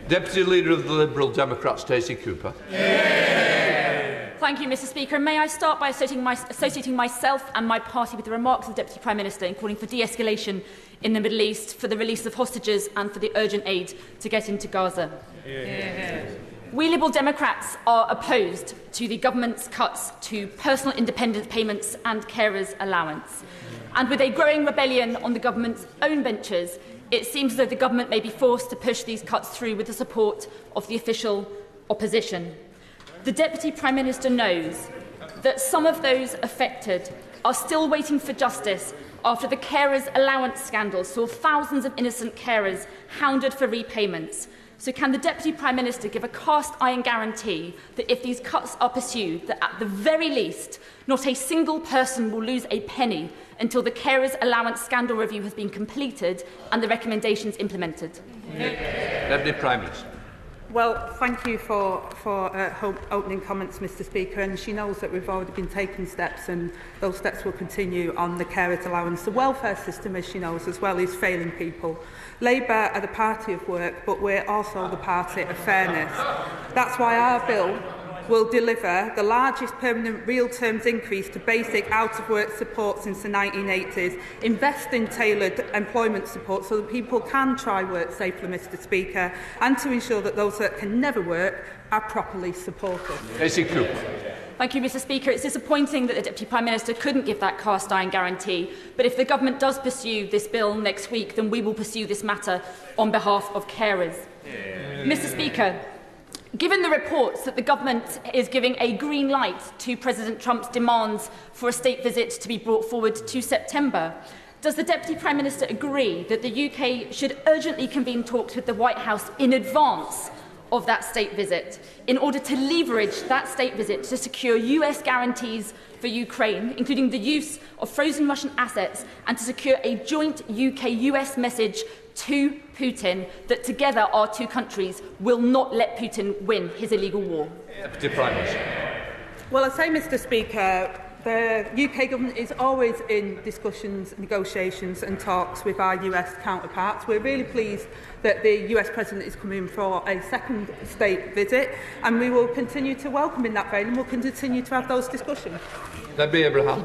Deputy Leader of the Liberal Democrats, Stacey Cooper. Thank you, Mr. Speaker. And may I start by associating myself and my party with the remarks of the Deputy Prime Minister in calling for de-escalation in the Middle East, for the release of hostages and for the urgent aid to get into Gaza. We Liberal Democrats are opposed to the government's cuts to personal independence payments and carers' allowance. And with a growing rebellion on the government's own benches, it seems as though the government may be forced to push these cuts through with the support of the official opposition. The Deputy Prime Minister knows that some of those affected are still waiting for justice after the carers' allowance scandal saw thousands of innocent carers hounded for repayments. So can the Deputy Prime Minister give a cast-iron guarantee that if these cuts are pursued, that at the very least, not a single person will lose a penny until the carers' allowance scandal review has been completed and the recommendations implemented? Deputy Prime Minister. Well, thank you for opening comments, Mr. Speaker, and she knows that we've already been taking steps and those steps will continue on the carers' allowance. The welfare system, as she knows as well, is failing people. Labour are the party of work, but we're also the party of fairness. That's why our bill will deliver the largest permanent real terms increase to basic out-of-work support since the 1980s, invest in tailored employment support so that people can try work safely, Mr. Speaker, and to ensure that those that can never work are properly supported. Stacey Cooper. Thank you, Mr. Speaker. It's disappointing that the Deputy Prime Minister couldn't give that cast-iron guarantee, but if the government does pursue this bill next week, then we will pursue this matter on behalf of carers. Mr. Speaker, given the reports that the government is giving a green light to President Trump's demands for a state visit to be brought forward to September, does the Deputy Prime Minister agree that the UK should urgently convene talks with the White House in advance of that state visit in order to leverage that state visit to secure US guarantees for Ukraine, including the use of frozen Russian assets, and to secure a joint UK-US message to Putin that together our two countries will not let Putin win his illegal war? Deputy Prime Minister. Well, I say, Mr. Speaker, the UK government is always in discussions, negotiations and talks with our US counterparts. We're really pleased that the US President is coming for a second state visit, and we will continue to welcome in that vein and we'll continue to have those discussions. Deputy Abraham.